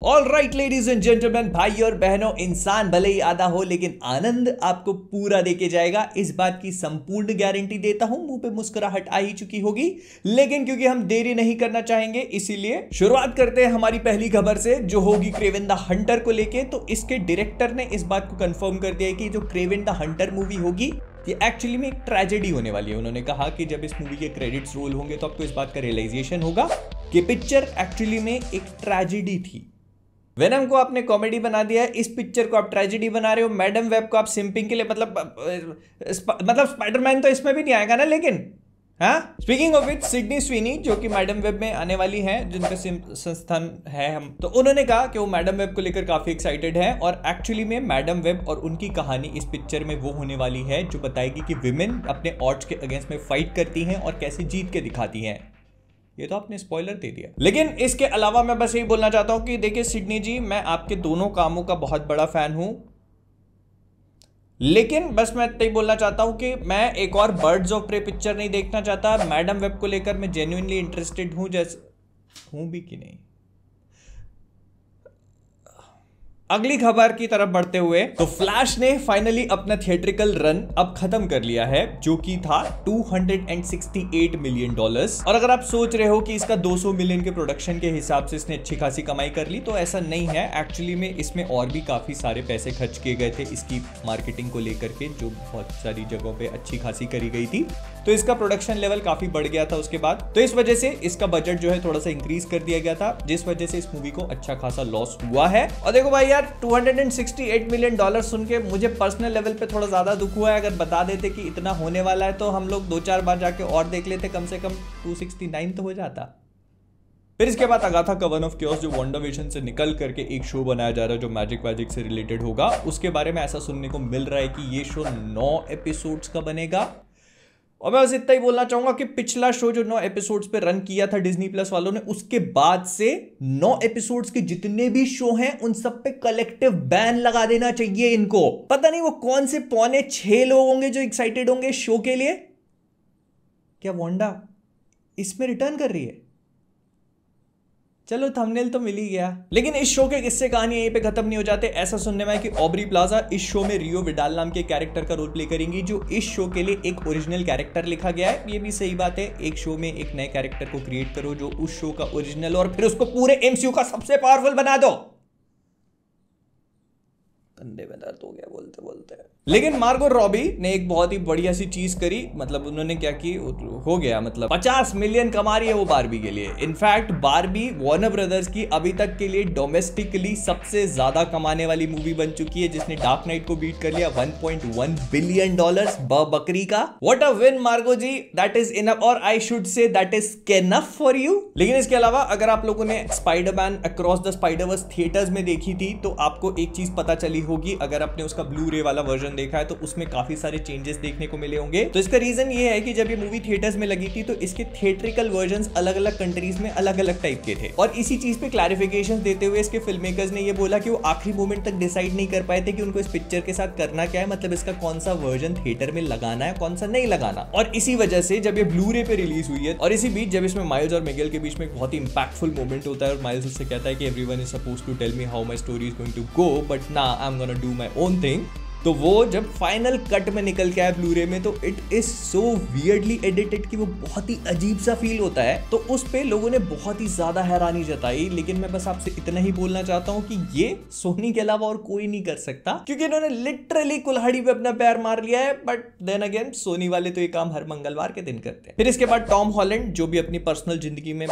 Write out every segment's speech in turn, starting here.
All right ladies and gentleman, भाई और बहनों, इंसान भले ही आधा हो लेकिन आनंद आपको पूरा देके जाएगा, इस बात की संपूर्ण गारंटी देता हूं। मुंह पे मुस्कुराहट आ ही चुकी होगी, लेकिन क्योंकि हम देरी नहीं करना चाहेंगे इसीलिए शुरुआत करते हैं हमारी पहली खबर से, जो होगी क्रेवेन द हंटर को लेके। तो इसके डायरेक्टर ने इस बात को कंफर्म कर दिया है कि जो क्रेवेन द हंटर मूवी होगी ये एक्चुअली में एक ट्रेजेडी होने वाली है। उन्होंने कहा कि जब इस मूवी के क्रेडिट्स रोल होंगे तो आपको इस बात का रियलाइजेशन होगा कि पिक्चर एक्चुअली में एक ट्रेजेडी थी। वेनम को आपने कॉमेडी बना दिया है, इस पिक्चर को आप ट्रेजेडी बना रहे हो। मैडम वेब को आप सिंपिंग के लिए मतलब स्पाइडरमैन तो इसमें भी नहीं आएगा ना, लेकिन हाँ। Speaking of it, Sydney Sweeney जो कि मैडम वेब में आने वाली हैं, जिनका संस्थान है हम, तो उन्होंने कहा कि वो मैडम वेब को लेकर काफी एक्साइटेड है। और एक्चुअली में मैडम वेब और उनकी कहानी इस पिक्चर में वो होने वाली है जो बताएगी कि विमेन अपने ऑड्स के अगेंस्ट में फाइट करती हैं और कैसे जीत के दिखाती हैं। ये तो आपने स्पॉइलर दे दिया। लेकिन इसके अलावा मैं बस यही बोलना चाहता हूं कि देखिए सिडनी जी, मैं आपके दोनों कामों का बहुत बड़ा फैन हूं, लेकिन बस मैं इतना ही बोलना चाहता हूं कि मैं एक और बर्ड्स ऑफ प्रे पिक्चर नहीं देखना चाहता। मैडम वेब को लेकर मैं जेन्युइनली इंटरेस्टेड हूं, जैसे हूं भी कि नहीं। अगली खबर की तरफ बढ़ते हुए, तो फ्लैश ने फाइनली अपना थिएट्रिकल रन अब खत्म कर लिया है, जो कि था $268 मिलियन। और अगर आप सोच रहे हो कि इसका 200 मिलियन के प्रोडक्शन के हिसाब से इसने अच्छी खासी कमाई कर ली, तो ऐसा नहीं है। एक्चुअली में इसमें और भी काफी सारे पैसे खर्च किए गए थे इसकी मार्केटिंग को लेकर के, जो बहुत सारी जगहों पे अच्छी खासी करी गई थी। तो इसका प्रोडक्शन लेवल काफी बढ़ गया था उसके बाद, तो इस वजह से इसका बजट जो है थोड़ा सा इंक्रीज कर दिया गया था, जिस वजह से इस मूवी को अच्छा खासा लॉस हुआ है। और देखो भाई यार, $268 मिलियन सुन के मुझे पर्सनल लेवल पे थोड़ा ज्यादा दुख हुआ है। अगर बता देते कि इतना होने वाला है तो हम लोग 2-4 बार जाके और देख लेते, कम से कम 269 तो हो जाता। फिर इसके बाद अगाथा का वन ऑफ क्योस, जो WandaVision से निकल करके एक शो बनाया जा रहा है जो मैजिक से रिलेटेड होगा, उसके बारे में ऐसा सुनने को मिल रहा है कि ये शो 9 एपिसोड्स का बनेगा। और मैं बस इतना ही बोलना चाहूंगा कि पिछला शो जो 9 एपिसोड्स पे रन किया था डिज्नी प्लस वालों ने, उसके बाद से 9 एपिसोड्स के जितने भी शो हैं उन सब पे कलेक्टिव बैन लगा देना चाहिए इनको। पता नहीं वो कौन से 5.25 लोग होंगे जो एक्साइटेड होंगे शो के लिए। क्या वांडा इसमें रिटर्न कर रही है? चलो थंबनेल तो मिल ही गया। लेकिन इस शो के किस्से कहानी यहीं पे खत्म नहीं हो जाते। ऐसा सुनने में है कि ऑब्री प्लाजा इस शो में रियो विडाल नाम के कैरेक्टर का रोल प्ले करेंगी, जो इस शो के लिए एक ओरिजिनल कैरेक्टर लिखा गया है। ये भी सही बात है, एक शो में एक नए कैरेक्टर को क्रिएट करो जो उस शो का ओरिजिनल, और फिर उसको पूरे MCU का सबसे पावरफुल बना दो। कंधे में दर्द हो गया बोलते बोलते। लेकिन मार्गो रॉबी ने एक बहुत ही बढ़िया सी चीज करी। मतलब उन्होंने क्या की, हो गया मतलब 50 मिलियन कमा रही है वो बारबी के लिए। इनफैक्ट बारबी वार्नर ब्रदर्स की अभी तक के लिए डोमेस्टिकली सबसे ज्यादा कमाने वाली मूवी बन चुकी है, जिसने डार्क नाइट को बीट कर लिया $1.1 बिलियन बकरी का। व्हाट अ विन मार्गो जी, दैट इज इनफ, और I should say that is enough for you. लेकिन इसके अलावा अगर आप लोगों ने Spiderman across the Spider-Verse theatres में देखी थी तो आपको एक चीज पता चली होगी। अगर आपने उसका ब्लू रे वाला वर्जन देखा है तो उसमें काफी सारे चेंजेस देखने को मिले होंगे। तो इसका रीजन ये है कि जब ये मूवी थिएटर्स में लगी थी तो इसके थिएट्रिकल वर्जन्स अलग अलग कंट्रीज में अलग अलग टाइप के थे, और इसी चीज पे क्लैरिफिकेशन देते हुए इसके फिल्म मेकर्स ने ये बोला कि वो आखिरी मोमेंट तक डिसाइड नहीं कर पाए थे कि उनको इस पिक्चर के साथ करना क्या है, मतलब इसका कौन सा वर्जन थिएटर में लगाना है, कौन सा नहीं लगाना। और इसी वजह से जब ये ब्लू रे पे रिलीज हुई है, और इसी बीच जब इसमें माइल्स और मिगेल के बीच में एक बहुत ही इंपैक्टफुल मोमेंट होता है और माइल्स उससे कहता है कि everyone is supposed to tell me how my story is going to go, but ना I am gonna do my own thing. तो वो जब फाइनल कट में निकल के आया ब्लू रे में, तो it is so weirdly edited कि वो बहुत ही अजीब सा फील होता है। तो उस पे लोगों ने बहुत ही ज्यादा हैरानी जताई। लेकिन मैं बस आपसे इतना ही बोलना चाहता हूं कि ये सोनी के अलावा और कोई नहीं कर सकता, क्योंकि इन्होंने लिटरली कुल्हाड़ी पे अपना पैर मार लिया है। बट देन अगेन सोनी वाले तो ये काम हर मंगलवार के दिन करते हैं। फिर इसके बाद टॉम हॉलैंड, जो भी अपनी पर्सनल जिंदगी में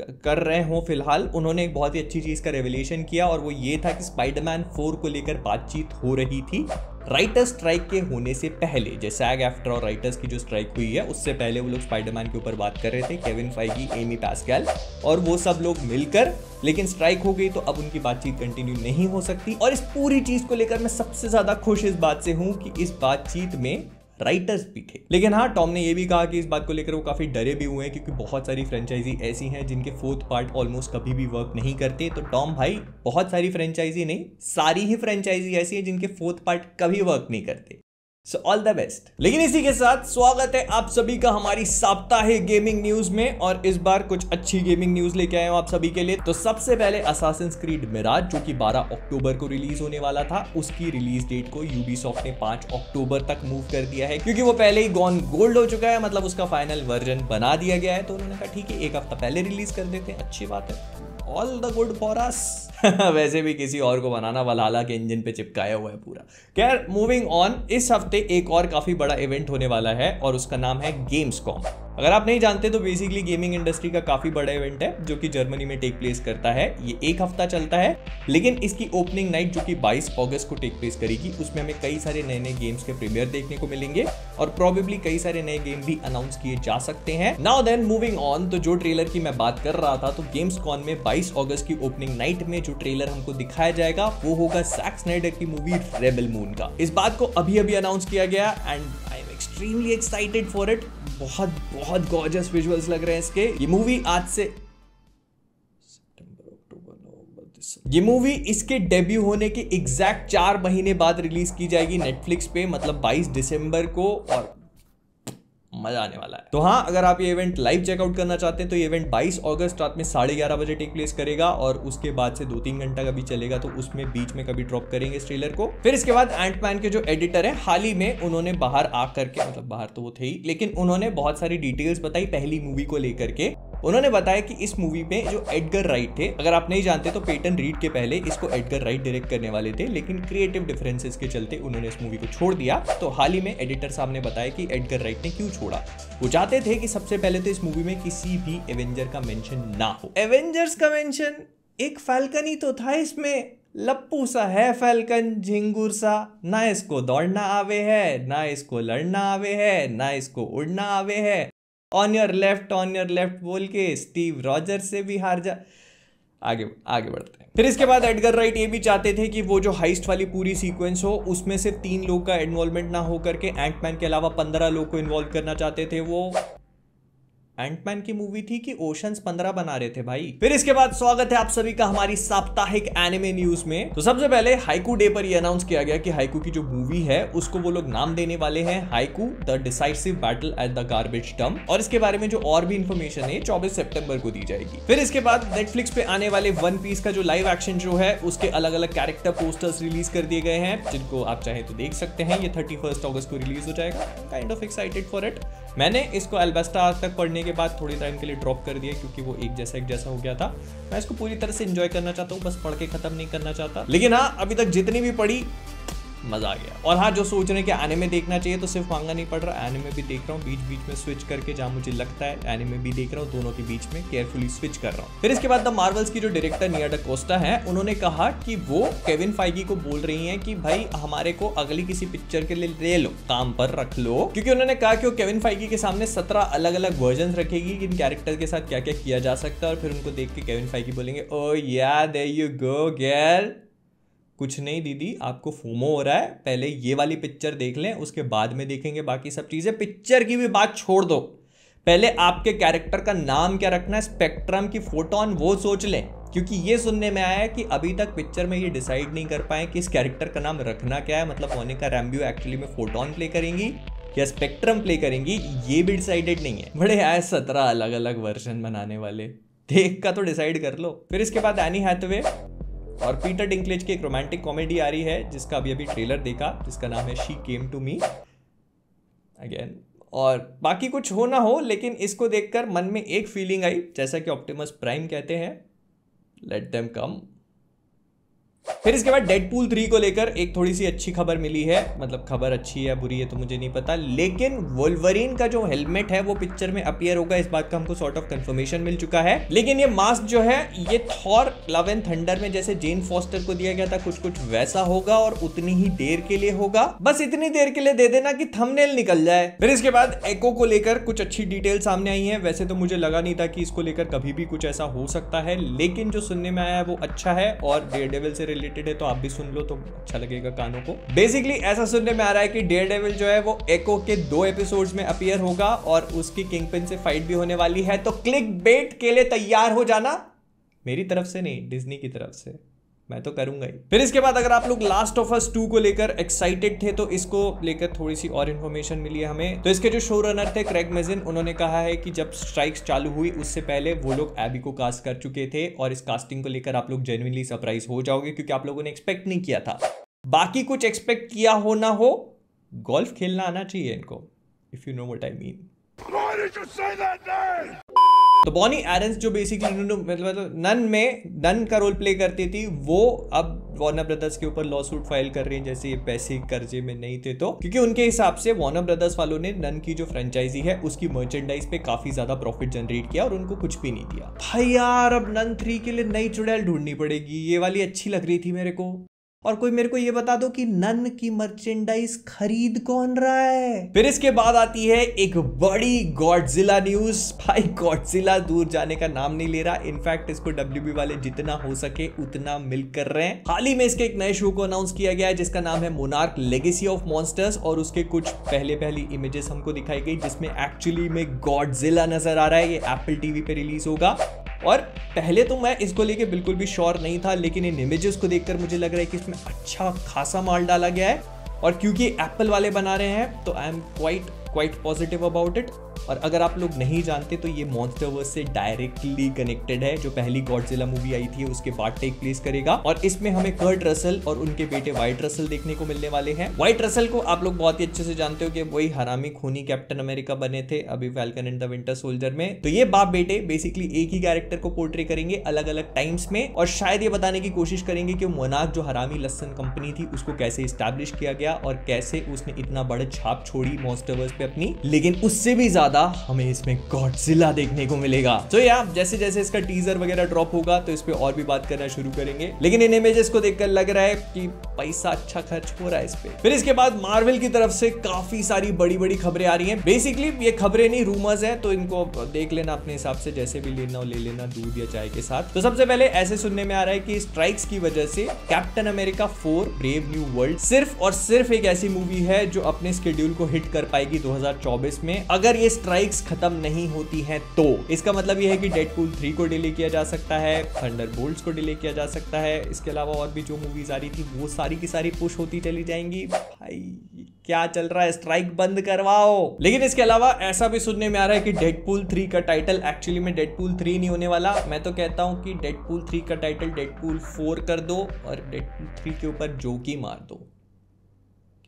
कर रहे हो फिलहाल, उन्होंने एक बहुत ही अच्छी चीज का रेवलेशन किया, और वो ये था कि स्पाइडरमैन 4 को लेकर बातचीत हो रही थी राइटर्स स्ट्राइक के होने से पहले। जैसे सैग आफ्टर और राइटर्स की जो स्ट्राइक हुई है उससे पहले वो लोग स्पाइडरमैन के ऊपर बात कर रहे थे, केविन फाइगी, एमी पास्कल और वो सब लोग मिलकर। लेकिन स्ट्राइक हो गई तो अब उनकी बातचीत कंटिन्यू नहीं हो सकती। और इस पूरी चीज को लेकर मैं सबसे ज्यादा खुश इस बात से हूं कि इस बातचीत में राइटर्स भी थे। लेकिन हाँ, टॉम ने यह भी कहा कि इस बात को लेकर वो काफी डरे भी हुए हैं, क्योंकि बहुत सारी फ्रेंचाइजी ऐसी हैं जिनके 4th पार्ट ऑलमोस्ट कभी भी वर्क नहीं करते। तो टॉम भाई, बहुत सारी फ्रेंचाइजी नहीं, सारी ही फ्रेंचाइजी ऐसी है जिनके 4th पार्ट कभी वर्क नहीं करते। So all the best. लेकिन इसी के साथ स्वागत है आप सभी का हमारी साप्ताहिक गेमिंग न्यूज में, और इस बार कुछ अच्छी गेमिंग न्यूज लेके आए हूं आप सभी के लिए। तो सबसे पहले असासिन्स क्रीड मिराज जो कि 12 अक्टूबर को रिलीज होने वाला था, उसकी रिलीज डेट को यूबीसॉफ्ट ने 5 अक्टूबर तक मूव कर दिया है, क्योंकि वो पहले ही गॉन गोल्ड हो चुका है, मतलब उसका फाइनल वर्जन बना दिया गया है। तो उन्होंने कहा ठीक है, एक हफ्ता पहले रिलीज कर देते हैं, अच्छी बात है, all the good for us. वैसे भी किसी और को बनाना वलहला के इंजन पे चिपकाया हुआ है पूरा। खैर मूविंग ऑन, इस हफ्ते एक और काफी बड़ा इवेंट होने वाला है और उसका नाम है गेम्सकॉम। अगर आप नहीं जानते तो बेसिकली गेमिंग इंडस्ट्री का काफी बड़ा इवेंट है जो कि जर्मनी में टेक प्लेस करता है। ये एक हफ्ता चलता है, लेकिन इसकी ओपनिंग नाइट जो कि 22 अगस्त को टेक प्लेस करेगी, उसमें हमें कई सारे नए नए गेम्स के प्रीमियर देखने को मिलेंगे और प्रोबेबली कई सारे नए गेम भी अनाउंस किए जा सकते हैं। नाउ देन मूविंग ऑन, तो जो ट्रेलर की मैं बात कर रहा था, तो गेम्सकॉम में 22 अगस्त की ओपनिंग नाइट में जो ट्रेलर हमको दिखाया जाएगा वो होगा जैक स्नाइडर की मूवी रेबेल मून का। इस बात को अभी अभी अनाउंस किया गया and I am extremely excited for it. बहुत बहुत गॉर्जियस विजुअल्स लग रहे हैं इसके। ये मूवी आज से ये मूवी इसके डेब्यू होने के एग्जैक्ट 4 महीने बाद रिलीज की जाएगी नेटफ्लिक्स पे, मतलब 22 दिसंबर को, और मजा आने वाला है। तो हाँ, अगर आप ये इवेंट लाइव चेकआउट करना चाहते हैं तो ये इवेंट 22 अगस्त रात में 11:30 बजे टेक प्लेस करेगा और उसके बाद से 2-3 घंटा का भी चलेगा, तो उसमें बीच में कभी ड्रॉप करेंगे इस ट्रेलर को। फिर इसके बाद एंटमैन के जो एडिटर है, हाल ही में उन्होंने बाहर आकर के, मतलब बाहर तो वो थे ही, लेकिन उन्होंने बहुत सारी डिटेल्स बताई पहली मूवी को लेकर के। उन्होंने बताया कि इस मूवी में जो एडगर राइट थे, अगर आप नहीं जानते तो पेटन रीड के पहले इसको एडगर राइट डायरेक्ट करने वाले थे, लेकिन क्रिएटिव डिफरेंसेस के चलते उन्होंने इस मूवी को छोड़ दिया। तो हाल ही में एडिटर साहब ने बताया कि एडगर राइट ने क्यों छोड़ा। वो चाहते थे कि सबसे पहले तो इस मूवी में किसी भी एवेंजर का मेंशन ना हो। एवेंजर्स का मेंशन, एक फैल्कन ही तो था इसमें, लप्पू सा है फैल्कन, झिंगुर सा, ना इसको दौड़ना आवे है, ना इसको लड़ना आवे है, ना इसको उड़ना आवे है। ऑन योर लेफ्ट बोल के स्टीव रॉजर से भी हार जा। आगे बढ़ते हैं। फिर इसके बाद एडगर राइट ये भी चाहते थे कि वो जो हाइस्ट वाली पूरी सीक्वेंस हो, उसमें सिर्फ 3 लोग का इन्वॉल्वमेंट ना हो करके एंटमैन के अलावा 15 लोग को इन्वॉल्व करना चाहते थे। वो एंटमैन की मूवी थी कि ओशंस 15 बना रहे थे भाई। फिर इसके बाद स्वागत है आप सभी का हमारी साप्ताहिक एनिमे न्यूज में। तो सबसे पहले हाइकू डे पर यह अनाउंस किया गया कि हाइकू की जो मूवी है उसको वो लोग नाम देने वाले हैं haiku the decisive battle at the garbage dump, और इसके बारे में जो और भी इंफॉर्मेशन है 24 सितंबर को दी जाएगी। फिर इसके बाद नेटफ्लिक्स पे आने वाले वन पीस का जो लाइव एक्शन शो है, उसके अलग अलग कैरेक्टर पोस्टर्स रिलीज कर दिए गए हैं, जिनको आप चाहे तो देख सकते हैं। ये 31 अगस्त को रिलीज हो जाएगा। Kind of excited for it. मैंने इसको अल्बास्टा आज तक पढ़ने के बाद थोड़ी टाइम के लिए ड्रॉप कर दिया, क्योंकि वो एक जैसा हो गया था। मैं इसको पूरी तरह से एंजॉय करना चाहता हूँ, बस पढ़ के खत्म नहीं करना चाहता। लेकिन हाँ, अभी तक जितनी भी पढ़ी मजा आ गया। और हाँ, जो सोच रहे हैं कि एनिमे देखना चाहिए, तो सिर्फ मांगा नहीं पड़ रहा, एनिमे भी देख रहा हूँ बीच बीच में स्विच करके, जहाँ मुझे लगता है एनिमे भी देख रहा हूँ, दोनों के बीच में केयरफुली स्विच कर रहा हूँ। फिर इसके बाद द मार्वल्स की जो डायरेक्टर निया डा कोस्टा है, उन्होंने कहा कि वो केविन फाइगी को बोल रही हैं कि भाई हमारे को अगली किसी पिक्चर के लिए ले लो, काम पर रख लो, क्योंकि उन्होंने कहा कि वो केविन फाइगी के सामने 17 अलग अलग वर्जन रखेगी इन कैरेक्टर के साथ क्या क्या किया जा सकता है, और फिर उनको देख के केविन फाइगी बोलेंगे ओ या देयर यू गो गर्ल, कुछ नहीं दीदी, आपको फोमो हो रहा है, पहले ये वाली पिक्चर देख लें, उसके बाद में देखेंगे बाकी सब चीजें। पिक्चर की भी बात छोड़ दो, पहले आपके कैरेक्टर का नाम क्या रखना है, स्पेक्ट्रम की फोटोन, वो सोच लें। क्योंकि ये सुनने में आया है कि अभी तक पिक्चर में ये डिसाइड नहीं कर पाए कि इस कैरेक्टर का नाम रखना क्या है, मतलब मोनिका रैम्बियो एक्चुअली में फोटोन प्ले करेंगी या स्पेक्ट्रम प्ले करेंगी, ये भी डिसाइडेड नहीं है। बड़े आए 17 अलग अलग वर्जन बनाने वाले, देख का तो डिसाइड कर लो। फिर इसके बाद एनी हैथवे और पीटर डिंकलेज की एक रोमांटिक कॉमेडी आ रही है, जिसका अभी ट्रेलर देखा, जिसका नाम है she came to me again. और बाकी कुछ हो ना हो, लेकिन इसको देखकर मन में एक फीलिंग आई, जैसा कि ऑप्टिमस प्राइम कहते हैं, लेट देम कम। फिर इसके बाद डेडपूल 3 को लेकर एक थोड़ी सी अच्छी खबर मिली है, मतलब खबर अच्छी है बुरी है तो मुझे नहीं पता, लेकिन वोल्वरीन का जो हेलमेट है वो पिक्चर में अपीयर होगा, इस बात का हमको सॉर्ट ऑफ कंफर्मेशन मिल चुका है। लेकिन ये मास्क जो है, ये थॉर लव एंड थंडर में जैसे जेन फॉस्टर को दिया गया था, कुछ वैसा होगा और उतनी ही देर के लिए होगा, बस इतनी देर के लिए दे देना कि थंबनेल निकल जाए। फिर इसके बाद एको को लेकर कुछ अच्छी डिटेल सामने आई है। वैसे तो मुझे लगा नहीं था कि इसको लेकर कभी भी कुछ ऐसा हो सकता है, लेकिन जो सुनने में आया है वो अच्छा है और डेयरडेविल से रिलेटेड है, तो आप भी सुन लो तो अच्छा लगेगा कानों को। बेसिकली ऐसा सुनने में आ रहा है कि डेयरडेविल जो है वो एको के 2 एपिसोड्स में अपीयर होगा और उसकी किंगपिन से फाइट भी होने वाली है, तो क्लिक बेट के लिए तैयार हो जाना, मेरी तरफ से नहीं, डिज्नी की तरफ से। मैं तो करूंगा ही। फिर इसके बाद अगर आप लोग लास्ट ऑफ अस 2 को लेकर एक्साइटेड थे तो इसको लेकर थोड़ी सी और इन्फॉर्मेशन मिली है हमें। तो इसके जो शो रनर थे क्रेग मेजिन, उन्होंने कहा है कि जब स्ट्राइक्स चालू हुई उससे पहले वो लोग एबी को कास्ट कर चुके थे, और इस कास्टिंग को लेकर आप लोग जेन्युइनली सरप्राइज हो जाओगे क्योंकि आप लोगों ने एक्सपेक्ट नहीं किया था। बाकी कुछ एक्सपेक्ट किया हो ना हो, गोल्फ खेलना आना चाहिए इनको, if you know what I mean. तो बॉनी एरन्स जो बेसिकली मतलब नन का रोल प्ले करती थी, वो अब वार्नर ब्रदर्स के ऊपर लॉ सूट फाइल कर रही हैं, जैसे ये पैसे कर्जे में नहीं थे तो, क्योंकि उनके हिसाब से वार्नर ब्रदर्स वालों ने नन की जो फ्रेंचाइजी है उसकी मर्चेंडाइज पे काफी ज्यादा प्रॉफिट जनरेट किया और उनको कुछ भी नहीं दिया। भाई यार, अब नन 3 के लिए नई चुड़ैल ढूंढनी पड़ेगी। ये वाली अच्छी लग रही थी मेरे को। और कोई मेरे को ये बता दो कि नन की मर्चेंडाइज खरीद कौन रहा है। फिर इसके बाद आती है एक बड़ी गॉडजिला न्यूज। भाई गॉडजिला दूर जाने का नाम नहीं ले रहा। इनफैक्ट इसको डब्ल्यूबी वाले जितना हो सके उतना मिल्क कर रहे हैं। हाल ही में इसके एक नए शो को अनाउंस किया गया है जिसका नाम है मोनार्क लेगेसी ऑफ मॉन्स्टर्स, और उसके कुछ पहली इमेजेस हमको दिखाई गई जिसमें एक्चुअली में गॉडजिला नजर आ रहा है। ये एप्पल टीवी पे रिलीज होगा। और पहले तो मैं इसको लेके बिल्कुल भी श्योर नहीं था, लेकिन इन इमेजेस को देखकर मुझे लग रहा है कि इसमें अच्छा खासा माल डाला गया है, और क्योंकि एप्पल वाले बना रहे हैं तो I am quite positive about it. और अगर आप लोग नहीं जानते तो ये मॉन्स्टरवर्स से डायरेक्टली कनेक्टेड है। जो पहली गॉडजिला मूवी आई थी उसके बाद टेक प्लेस करेगा, और इसमें हमें कर्ट रसल और उनके बेटे व्हाइट रसल देखने को मिलने वाले हैं। व्हाइट रसल को आप लोग बहुत ही अच्छे से जानते हो कि वही हरामी खूनी कैप्टन अमेरिका बने थे अभी falcon and the winter soldier में। तो ये बाप बेटे बेसिकली एक ही कैरेक्टर को पोर्ट्रे करेंगे अलग अलग टाइम्स में, और शायद ये बताने की कोशिश करेंगे कि मोनार्क जो हरामी लस्सन कंपनी थी उसको कैसे इस्टेब्लिश किया गया और कैसे उसने इतना बड़ा छाप छोड़ी मॉन्स्टरवर्स पे अपनी। लेकिन उससे भी ज्यादा हमें इसमें गॉडजिला देखने को मिलेगा। तो यार जैसे जैसे इसका टीजर वगैरह ड्रॉप होगा तो इस पे और भी बात करना शुरू करेंगे, लेकिन इन इमेजेस को देखकर लग रहा है कि पैसा अच्छा खर्च हो रहा है इस पे। फिर इसके बाद मार्वल की तरफ से काफी सारी बड़ी बड़ी खबरें आ रही हैं। बेसिकली ये खबरें नहीं, रूमर्स हैं, तो इनको देख लेना अपने हिसाब से, जैसे भी लेना हो ले लेना, दूध या चाय के साथ। तो सबसे पहले ऐसे सुनने में आ रहा है कि स्ट्राइक्स की वजह से captain America 4 brave new world सिर्फ और सिर्फ एक ऐसी मूवी है जो अपने स्केड्यूल को हिट कर पाएगी 2024 में। अगर ये स्ट्राइक्स खत्म नहीं होती हैं तो इसका मतलब ये है कि डेडपूल 3 को डिले किया जा सकता है, थंडरबोल्ट्स को डिले किया जा सकता है। इसके अलावा और भी जो मूवीज आ रही थी वो सारी की सारी पुश होती चली जाएंगी। भाई क्या चल रहा है, स्ट्राइक बंद करवाओ। लेकिन इसके अलावा ऐसा भी सुनने में आ रहा है कि डेडपूल 3 का टाइटल एक्चुअली में डेडपूल 3 नहीं होने वाला। मैं तो कहता हूं कि डेडपूल 3 का टाइटल डेडपूल 4 कर दो और डेडपूल 3 के ऊपर जोकी मार दो,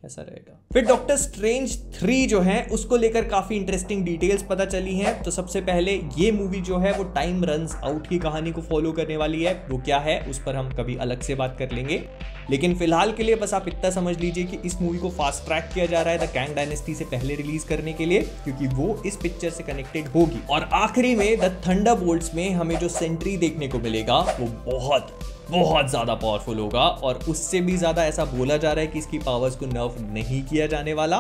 कैसा रहेगा। फिर डॉक्टर स्ट्रेंज 3 जो है उसको लेकर काफी इंटरेस्टिंग डिटेल्स पता चली हैं। तो सबसे पहले ये मूवी जो है वो टाइम रन्स आउट की कहानी को फॉलो करने वाली है। वो क्या है उस पर हम कभी अलग से बात कर लेंगे, लेकिन फिलहाल के लिए बस आप इतना समझ लीजिए कि इस मूवी को फास्ट ट्रैक किया जा रहा है द कैंग डायनेस्टी से पहले रिलीज करने के लिए, क्योंकि वो इस पिक्चर से कनेक्टेड होगी। और आखिरी में द थंडरबोल्ट्स में हमें जो सेंट्री देखने को मिलेगा वो बहुत ज्यादा पावरफुल होगा, और उससे भी ज्यादा ऐसा बोला जा रहा है कि इसकी पावर्स को नर्फ नहीं किया जाने वाला।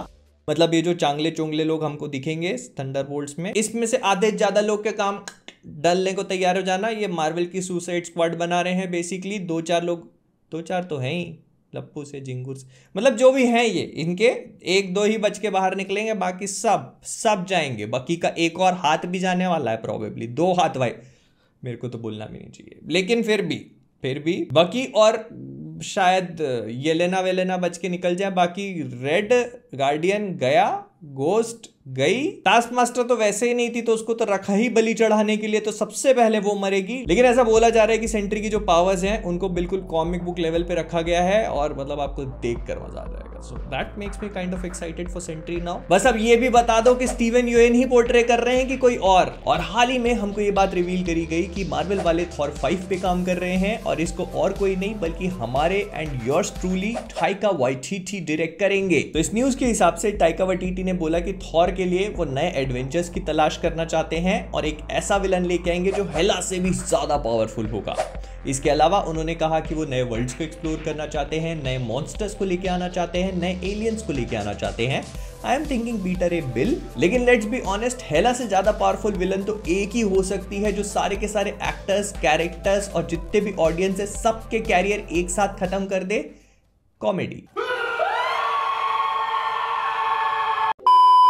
मतलब ये जो चांगले चोंगले लोग हमको दिखेंगे थंडरबोल्ट्स में, इसमें से आधे ज्यादा लोग के काम डलने को तैयार हो जाना। ये मार्वल की सुसाइड स्क्वाड बना रहे हैं बेसिकली। 2-4 तो हैं ही, लप्पू से जिंगूर से, मतलब जो भी हैं ये, इनके 1-2 ही बच के बाहर निकलेंगे, बाकी सब जाएंगे। बाकी का एक और हाथ भी जाने वाला है, प्रोबेबली 2 हाथ। भाई मेरे को तो बोलना भी नहीं चाहिए, लेकिन फिर भी बाकी और शायद येलेना वेलेना बच के निकल जाए। बाकी रेड गार्डियन गया, गोस्ट गई, टास्क मास्टर तो वैसे ही नहीं थी तो उसको तो रखा ही बलि चढ़ाने के लिए, तो सबसे पहले वो मरेगी। लेकिन ऐसा बोला जा रहा है कि सेंट्री की जो पावर्स हैं उनको बिल्कुल कॉमिक बुक लेवल पे रखा गया है, और मतलब आपको देखकर मजा आ जाएगा। So that makes me kind of excited for Sentry now. बस अब ये भी बता दो कि स्टीवन यूएन ही पोर्ट्रे कर रहे हैं कि कोई और हाल ही में हमको ये बात रिवील करी गई कि मार्वल वाले थॉर 5 पे काम कर रहे हैं, और इसको और कोई नहीं बल्कि हमारे and yours truly Taika Waititi direct करेंगे। तो इस न्यूज के हिसाब से टाइका वाइटिटी ने बोला कि थॉर के लिए वो नए एडवेंचर्स की तलाश करना चाहते हैं, और एक ऐसा विलन लेके आएंगे जो हेला से भी ज्यादा पावरफुल होगा। इसके अलावा उन्होंने कहा कि वो नए वर्ल्ड्स को एक्सप्लोर करना चाहते हैं, नए मॉन्स्टर्स को लेके आना चाहते हैं, नए एलियंस को लेके आना चाहते हैं। I am thinking Beta Ray Bill. लेकिन लेट्स बी ऑनेस्ट, हेला से ज्यादा पावरफुल विलन तो एक ही हो सकती है जो सारे के सारे एक्टर्स, कैरेक्टर्स और जितने भी ऑडियंस है सबके कैरियर एक साथ खत्म कर दे, कॉमेडी।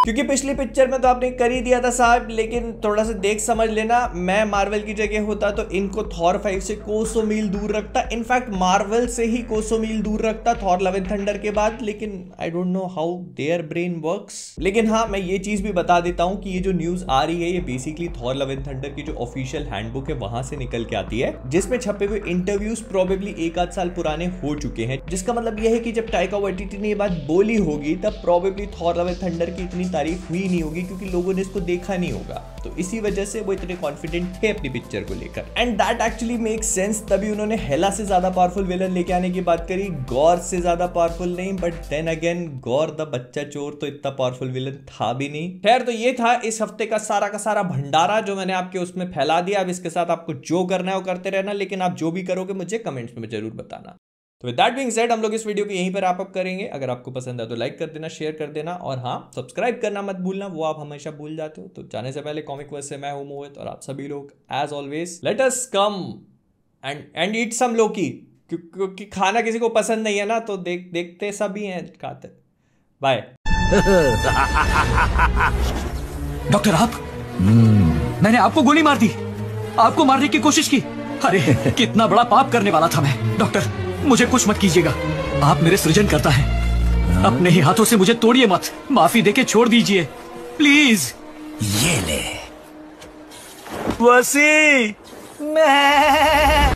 क्योंकि पिछली पिक्चर में तो आपने कर ही दिया था साहब, लेकिन थोड़ा सा देख समझ लेना, मैं मार्वल की जगह होता तो इनको थॉर 5 से कोसों मील दूर रखता, इनफैक्ट मार्वल से ही कोसों मील दूर रखता थॉर लव एंड थंडर के बाद, लेकिन I don't know how their brain works. लेकिन हाँ, मैं ये चीज भी बता देता हूँ कि ये जो न्यूज आ रही है ये basically Thor love and thunder की जो ऑफिशियल हैंडबुक है वहां से निकल के आती है, जिसमें छपे हुए इंटरव्यूज प्रोबेबली 1 आध साल पुराने हो चुके हैं, जिसका मतलब यह है कि जब टाइका वाइटिटी ने ये बात बोली होगी तब probably Thor love and thunder की इतनी तारीफ हुई नहीं होगी, क्योंकि लोगों ने इसको देखा नहीं होगा, तो इसी वजह से वो इतने कॉन्फिडेंट थे अपनी पिक्चर को लेकर। And that actually makes sense, तभी उन्होंने हेला से ज्यादा पावरफुल विलन लेके आने की बात करी, गॉर से ज्यादा पावरफुल नहीं, but then again Gorr the बच्चा चोर तो इतना पावरफुल विलन था भी नहीं। खैर, तो ये था इस हफ्ते का सारा भंडारा जो मैंने आपके उसमें फैला दिया। अब इसके साथ आपको जो करना है वो करते रहना, लेकिन आप जो भी करोगे मुझे कमेंट्स में जरूर बताना। तो विद दैट बीइंग सेड, हम लोग इस वीडियो को यहीं पर रैप अप करेंगे। अगर आपको पसंद है तो लाइक कर देना, शेयर कर देना, और हाँ, सब्सक्राइब करना मत भूलना, वो आप हमेशा भूल जाते हो। तो जाने से पहले कॉमिक वर्स से मैं हूं मोहित, और आप सभी लोग as always let us come and eat some lauki, क्योंकि खाना किसी को पसंद नहीं है ना, तो देखते सभी हैं खाते। बाय। डॉक्टर, आप मैंने आपको गोली मार दी, आपको मारने की कोशिश की। अरे कितना बड़ा पाप करने वाला था मैं। डॉक्टर, मुझे कुछ मत कीजिएगा, आप मेरे सृजनकर्ता हैं, अपने ही हाथों से मुझे तोड़िए मत, माफी देके छोड़ दीजिए प्लीज। ये ले वसी मैं